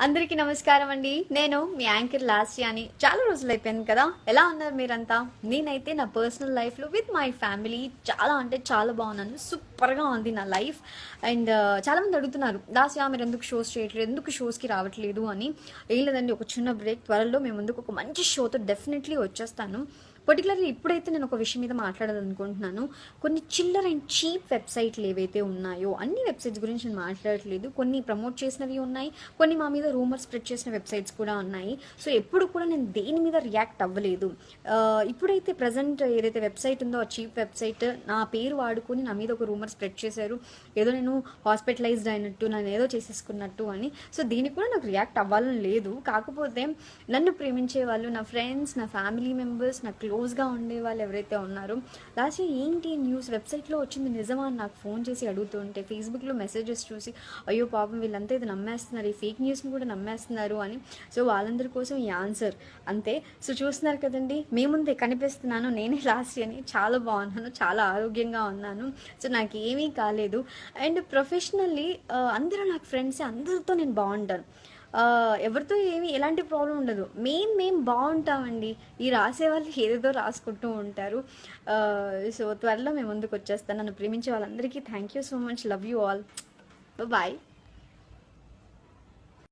అందరికీ నమస్కారం అండి. నేను మీ యాంకర్ లాస్యాని. చాలా రోజులు అయిపోయింది కదా, ఎలా ఉన్నారు మీరంతా? నేనైతే నా పర్సనల్ లైఫ్లో విత్ మై ఫ్యామిలీ చాలా అంటే చాలా బాగున్నాను. సూపర్గా ఉంది నా లైఫ్. అండ్ చాలామంది అడుగుతున్నారు, లాస్యా మీరు ఎందుకు షోస్ చేయట్లేదు, ఎందుకు షోస్కి రావట్లేదు అని. ఏం లేదండి, ఒక చిన్న బ్రేక్. త్వరలో మేము ముందుకు ఒక మంచి షోతో డెఫినెట్లీ వచ్చేస్తాను. పర్టికులర్లీ ఇప్పుడైతే నేను ఒక విషయం మీద మాట్లాడాలనుకుంటున్నాను. కొన్ని చిల్లర్ అండ్ చీప్ వెబ్సైట్లు ఏవైతే ఉన్నాయో, అన్ని వెబ్సైట్స్ గురించి నేను మాట్లాడట్లేదు. కొన్ని ప్రమోట్ చేసినవి ఉన్నాయి, కొన్ని మా మీద రూమర్ స్ప్రెడ్ చేసిన వెబ్సైట్స్ కూడా ఉన్నాయి. సో ఎప్పుడు కూడా నేను దేని మీద రియాక్ట్ అవ్వలేదు. ఇప్పుడైతే ప్రజెంట్ ఏదైతే వెబ్సైట్ ఉందో, ఆ చీప్ వెబ్సైట్ నా పేరు వాడుకొని నా మీద ఒక రూమర్ స్ప్రెడ్ చేశారు. ఏదో నేను హాస్పిటలైజ్డ్ అయినట్టు, నన్ను ఏదో చేసేసుకున్నట్టు అని. సో దీనికి కూడా నాకు రియాక్ట్ అవ్వాలని లేదు. కాకపోతే నన్ను ప్రేమించే వాళ్ళు, నా ఫ్రెండ్స్, నా ఫ్యామిలీ మెంబర్స్, నా క్లోజ్గా ఉండే వాళ్ళు ఎవరైతే ఉన్నారో, లాస్ట్ ఏంటి న్యూస్ వెబ్సైట్లో వచ్చింది నిజమా అని నాకు ఫోన్ చేసి అడుగుతుంటే, ఫేస్బుక్లో మెసేజెస్ చూసి అయ్యో పాపం వీళ్ళంతా ఇది నమ్మేస్తున్నారు, ఈ ఫేక్ న్యూస్ని కూడా నమ్మేస్తున్నారు అని. సో వాళ్ళందరి కోసం ఈ ఆన్సర్ అంతే. సో చూస్తున్నారు కదండి, మీ ముందే కనిపిస్తున్నాను, నేనే లాస్ట్ అని. చాలా బాగున్నాను, చాలా ఆరోగ్యంగా ఉన్నాను. సో నాకు ఏమీ కాలేదు. అండ్ ప్రొఫెషనల్లీ అందరూ నాకు ఫ్రెండ్స్, అందరితో నేను బాగుంటాను. ఎవరితో ఎలాంటి ప్రాబ్లం ఉండదు. మేము బాగుంటామండి. ఈ రాసే వాళ్ళు ఏదేదో రాసుకుంటూ ఉంటారు. సో త్వరలో మేము ముందుకు వచ్చేస్తాను. నన్ను ప్రేమించే వాళ్ళందరికీ thank you so much. Love you all. Bye.